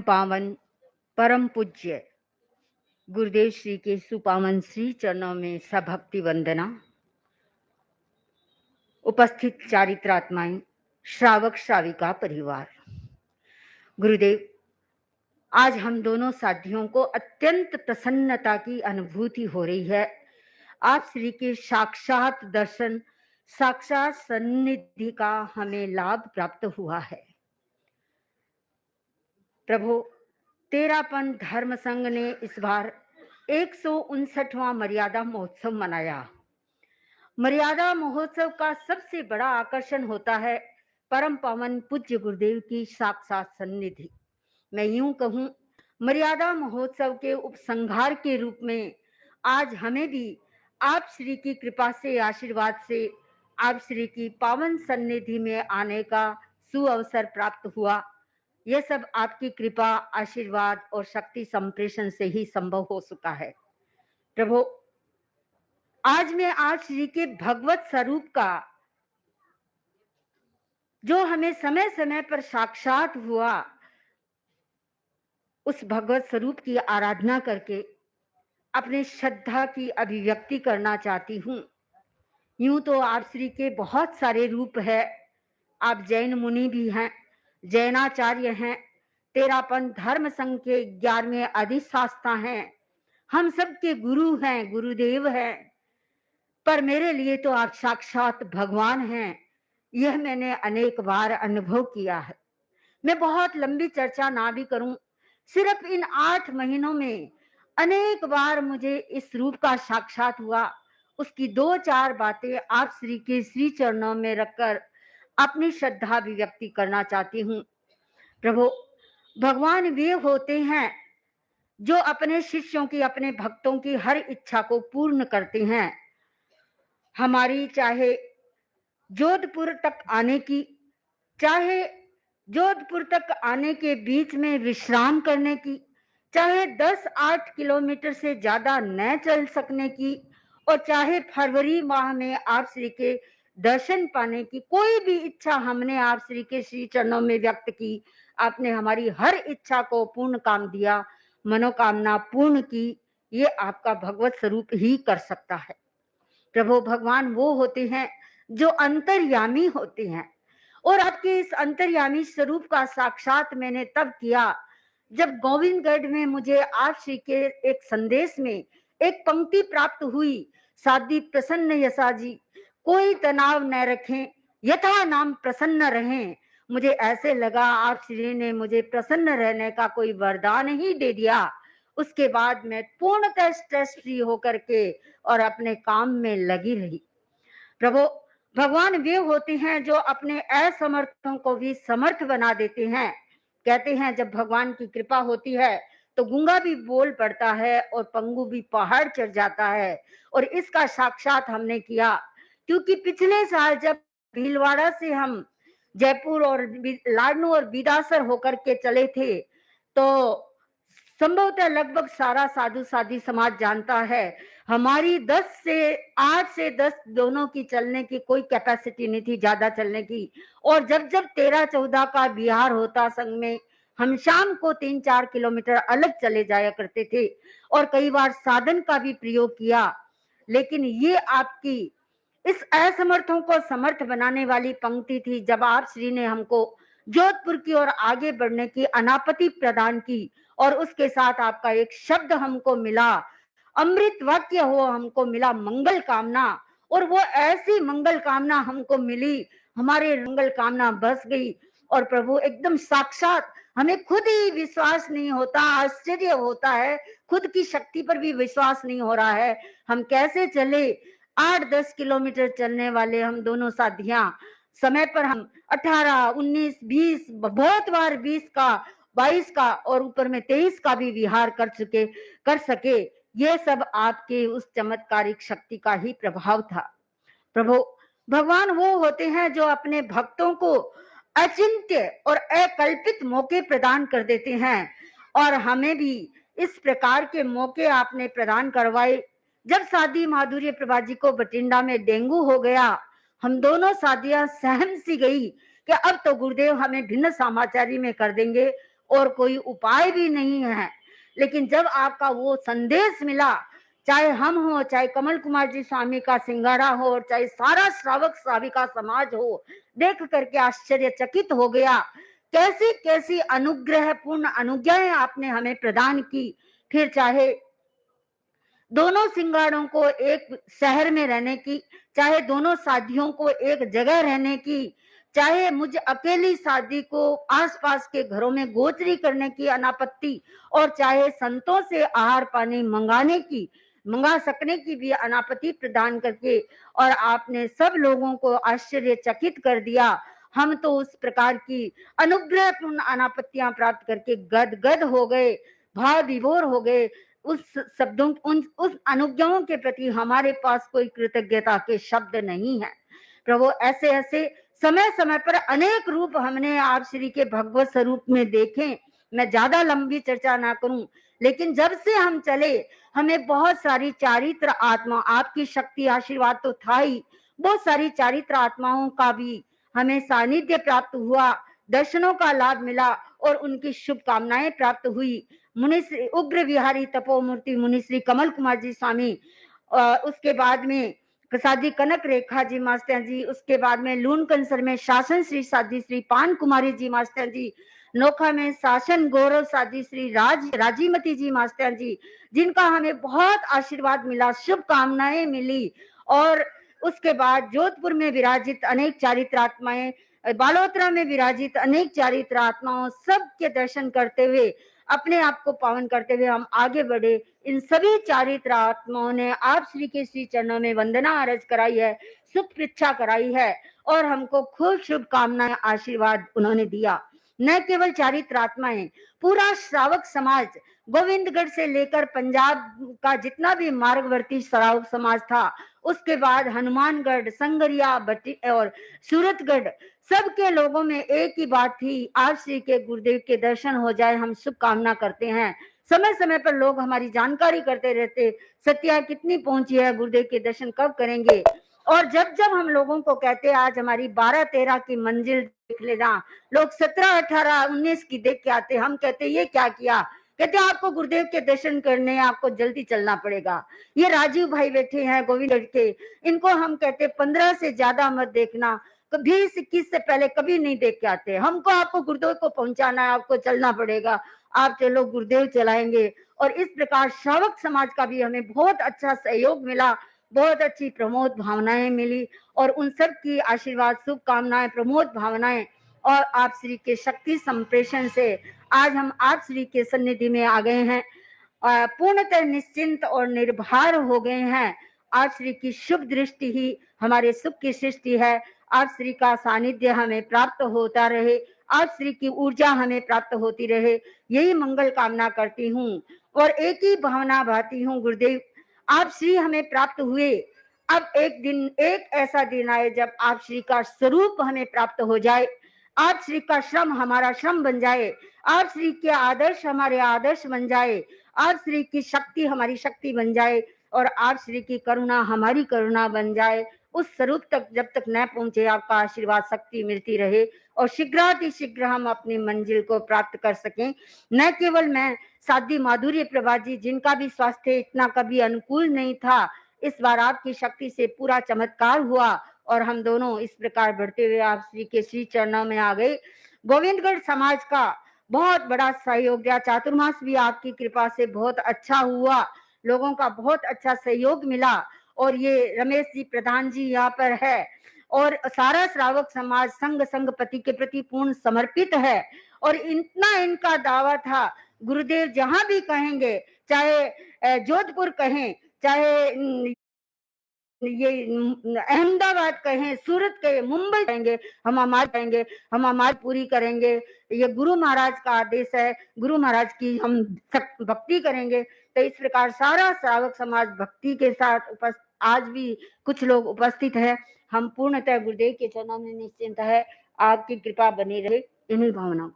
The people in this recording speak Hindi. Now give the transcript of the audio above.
पावन परम पूज्य गुरुदेव श्री के सुपावन श्री चरणों में सभक्ति वंदना। उपस्थित चारित्रात्माएं, श्रावक श्राविका परिवार, गुरुदेव, आज हम दोनों साथियों को अत्यंत प्रसन्नता की अनुभूति हो रही है। आप श्री के साक्षात दर्शन, साक्षात सन्निधि का हमें लाभ प्राप्त हुआ है। प्रभु, तेरापन धर्म संघ ने इस बार 159वां मर्यादा महोत्सव मनाया। मर्यादा महोत्सव का सबसे बड़ा आकर्षण होता है परम पावन पूज्य गुरुदेव की साक्षात सन्निधि। मैं यूं कहूं, मर्यादा महोत्सव के उपसंहार के रूप में आज हमें भी आप श्री की कृपा से, आशीर्वाद से, आप श्री की पावन सन्निधि में आने का सुअवसर प्राप्त हुआ। यह सब आपकी कृपा, आशीर्वाद और शक्ति संप्रेषण से ही संभव हो सका है। प्रभु, आज मैं आप श्री के भगवत स्वरूप का, जो हमें समय समय पर साक्षात हुआ, उस भगवत स्वरूप की आराधना करके अपने श्रद्धा की अभिव्यक्ति करना चाहती हूँ। यूं तो आप श्री के बहुत सारे रूप है। आप जैन मुनि भी हैं, जैनाचार्य हैं, तेरापन धर्म संघ के 11वें अधिष्ठाता हैं, हम सबके गुरु हैं, गुरुदेव हैं। पर मेरे लिए तो आप साक्षात भगवान हैं। यह मैंने अनेक बार अनुभव किया है। मैं बहुत लंबी चर्चा ना भी करूं, सिर्फ इन 8 महीनों में अनेक बार मुझे इस रूप का साक्षात हुआ। उसकी 2-4 बातें आप श्री के श्री चरणों में रखकर अपनी श्रद्धा अभिव्यक्ति करना चाहती हूँ। प्रभु, भगवान वे होते हैं जो अपने शिष्यों की, अपने भक्तों की हर इच्छा को पूर्ण करते हैं। हमारी चाहे जोधपुर तक आने की, चाहे जोधपुर तक आने के बीच में विश्राम करने की, चाहे 10-8 किलोमीटर से ज्यादा न चल सकने की, और चाहे फरवरी माह में आप श्री के दर्शन पाने की, कोई भी इच्छा हमने आप श्री के श्री चरणों में व्यक्त की। आपने हमारी हर इच्छा को पूर्ण काम दिया, मनोकामना पूर्ण की। ये आपका भगवत स्वरूप ही कर सकता है। प्रभु, भगवान वो होते हैं जो अंतर्यामी होते हैं, और आपके इस अंतर्यामी स्वरूप का साक्षात मैंने तब किया जब गोविंदगढ़ में मुझे आप श्री के एक संदेश में एक पंक्ति प्राप्त हुई, साधी प्रसन्न यशा जी, कोई तनाव न रखें, यथा नाम प्रसन्न रहें। मुझे ऐसे लगा आप श्री ने मुझे प्रसन्न रहने का कोई वरदान ही दे दिया। उसके बाद मैं पूर्णतः स्ट्रेस फ्री होकर के और अपने काम में लगी रही। प्रभु, भगवान वे होते हैं जो अपने असमर्थों को भी समर्थ बना देते हैं। कहते हैं जब भगवान की कृपा होती है तो गूंगा भी बोल पड़ता है और पंगु भी पहाड़ चढ़ जाता है, और इसका साक्षात हमने किया। क्योंकि पिछले साल जब भीलवाड़ा से हम जयपुर और लाडनू और बिदासर होकर के चले थे, तो संभवतः लगभग सारा साधु साधी समाज जानता है हमारी 8 से 10 दोनों की चलने की कोई कैपेसिटी नहीं थी, ज्यादा चलने की। और जब 13-14 का बिहार होता संघ में, हम शाम को 3-4 किलोमीटर अलग चले जाया करते थे, और कई बार साधन का भी प्रयोग किया। लेकिन ये आपकी इस असमर्थों को समर्थ बनाने वाली पंक्ति थी जब आप श्री ने हमको जोधपुर की ओर आगे बढ़ने की अनापति प्रदान की, और उसके साथ आपका एक शब्द हमको मिला, अमृत वाक्य हो हमको मिला, मंगल कामना। और वो ऐसी मंगल कामना हमको मिली, हमारे मंगल कामना बस गई। और प्रभु, एकदम साक्षात हमें खुद ही विश्वास नहीं होता, आश्चर्य होता है, खुद की शक्ति पर भी विश्वास नहीं हो रहा है। हम कैसे चले? 8-10 किलोमीटर चलने वाले हम दोनों साथियां, समय पर हम 18, 19, 20, बहुत बार 20 का, 22 का और ऊपर में 23 का भी विहार कर सके। ये सब आपके उस चमत्कारिक शक्ति का ही प्रभाव था। प्रभु, भगवान वो होते हैं जो अपने भक्तों को अचिंत्य और अकल्पित मौके प्रदान कर देते हैं, और हमें भी इस प्रकार के मौके आपने प्रदान करवाए। जब साधी माधुर्य प्रभा जी को बठिंडा में डेंगू हो गया, हम दोनों साधियां सहम सी गई कि अब तो गुरुदेव हमें भिन्न समाचारी में कर देंगे, और कोई उपाय भी नहीं है। लेकिन जब आपका वो संदेश मिला, चाहे हम हो, चाहे कमल कुमार जी स्वामी का सिंगारा हो, और चाहे सारा श्रावक श्राविका समाज हो, देख करके आश्चर्यचकित हो गया। कैसी कैसी अनुग्रह पूर्ण अनुज्ञाएं आपने हमें प्रदान की। फिर चाहे दोनों सिंगारों को एक शहर में रहने की, चाहे दोनों साधियों को एक जगह रहने की, चाहे मुझ अकेली साधी को आसपास के घरों में गोचरी करने की अनापत्ति, और चाहे संतों से आहार पानी मंगा सकने की भी अनापत्ति प्रदान करके, और आपने सब लोगों को आश्चर्यचकित कर दिया। हम तो उस प्रकार की अनुग्रहपूर्ण अनापत्तियां प्राप्त करके गदगद हो गए, भाव विभोर हो गए। उस अनुज्ञाओं के प्रति हमारे पास कोई कृतज्ञता के शब्द नहीं है। प्रभु, ऐसे ऐसे समय समय पर अनेक रूप हमने आप श्री के भगवत स्वरूप में देखे। मैं ज्यादा लंबी चर्चा ना करूं, लेकिन जब से हम चले, हमें बहुत सारी चारित्र आत्मा, आपकी शक्ति आशीर्वाद तो था ही, बहुत सारी चारित्र आत्माओं का भी हमें सानिध्य प्राप्त हुआ, दर्शनों का लाभ मिला और उनकी शुभकामनाएं प्राप्त हुई। मुनिश्री उग्र विहारी तपोमूर्ति मुनिश्री कमल कुमार जी स्वामी, उसके बाद में प्रसादी कनक रेखा जी मास्टर जी, उसके बाद में लून कंसर में शासन श्री साधी श्री पान कुमारी जी मास्टर जी, नोखा में शासन गौरव साधी श्री राजीमती जी मास्टर जी, जिनका हमें बहुत आशीर्वाद मिला, शुभकामनाएं मिली। और उसके बाद जोधपुर में विराजित अनेक चारित्र आत्माएं, बालोतरा में विराजित अनेक चारित्र आत्माओं, सबके दर्शन करते हुए, अपने आप को पावन करते हुए हम आगे बढ़े। इन सभी चारित्र आत्माओं ने आप श्री के श्री चरणों में वंदना अर्ज कराई है, सुख पृच्छा कराई है, और हमको खूब शुभकामनाएं आशीर्वाद उन्होंने दिया। न केवल चारित्र आत्माएं, पूरा श्रावक समाज, गोविंदगढ़ से लेकर पंजाब का जितना भी मार्गवर्ती श्रावक समाज था, उसके बाद हनुमानगढ़, संगरिया, बट्टी और सूरतगढ़, सबके लोगों में एक ही बात थी, आप श्री के गुरुदेव के दर्शन हो जाए, हम शुभकामना करते हैं। समय समय पर लोग हमारी जानकारी करते रहते, सत्या कितनी पहुंची है, गुरुदेव के दर्शन कब करेंगे। और जब जब हम लोगों को कहते आज हमारी 12-13 की मंजिल देख लेना, लोग 17, 18, 19 की देख के आते, हम कहते ये क्या किया, कहते आपको गुरुदेव के दर्शन करने आपको जल्दी चलना पड़ेगा। ये राजीव भाई बैठे हैं गोविंद के, इनको हम कहते 15 से ज्यादा मत देखना, 20-21 से पहले कभी नहीं देख के आते, हमको आपको गुरुदेव को पहुंचाना है, आपको चलना पड़ेगा, आप चलो गुरुदेव चलाएंगे। और इस प्रकार श्रावक समाज का भी हमें बहुत अच्छा सहयोग मिला, बहुत अच्छी प्रमोद भावनाएं मिली, और उन सब की आशीर्वाद, शुभकामनाएं, प्रमोद भावनाएं और आप श्री के शक्ति संप्रेषण से आज हम आप श्री के सन्निधि में आ गए हैं, पूर्णतः निश्चिंत और निर्भर हो गए हैं। आप श्री की शुभ दृष्टि ही हमारे सुख की सृष्टि है। आप श्री का सानिध्य हमें प्राप्त होता रहे, आप श्री की ऊर्जा हमें प्राप्त होती रहे, यही मंगल कामना करती हूँ। और एक ही भावना भाती हूँ, गुरुदेव आप श्री हमें प्राप्त हुए, अब एक ऐसा दिन आए जब आप श्री का स्वरूप हमें प्राप्त हो जाए, आप श्री का श्रम हमारा श्रम बन जाए, आप श्री के आदर्श हमारे आदर्श बन जाए, आप श्री की शक्ति हमारी शक्ति बन जाए, और आप श्री की करुणा हमारी करुणा बन जाए। उस स्वरूप तक जब तक न पहुंचे, आपका आशीर्वाद शक्ति मिलती रहे, और शीघ्र हम अपनी मंजिल को प्राप्त कर सकें। न केवल मैं, साध्वी माधुर्य प्रभा जी, जिनका भी स्वास्थ्य इतना कभी अनुकूल नहीं था, इस बार आपकी शक्ति से पूरा चमत्कार हुआ, और हम दोनों इस प्रकार बढ़ते हुए आप श्री के श्री चरणों में आ गए। गोविंदगढ़ समाज का बहुत बड़ा सहयोग दिया, चातुर्मास भी आपकी कृपा से बहुत अच्छा हुआ, लोगों का बहुत अच्छा सहयोग मिला। और ये रमेश जी प्रधान जी यहाँ पर है, और सारा श्रावक समाज संगपति के प्रति पूर्ण समर्पित है। और इतना इनका दावा था, गुरुदेव जहां भी कहेंगे, चाहे जोधपुर कहें, चाहे ये अहमदाबाद कहें, सूरत कहें, मुंबई कहेंगे, हम हमारे कहेंगे, हम हमारी पूरी करेंगे। ये गुरु महाराज का आदेश है, गुरु महाराज की हम भक्ति करेंगे। तो इस प्रकार सारा श्रावक समाज भक्ति के साथ आज भी कुछ लोग उपस्थित है। हम पूर्णतः गुरुदेव के चरणों में निश्चिंत है, आपकी कृपा बनी रहे, इन्हीं भावनाओं।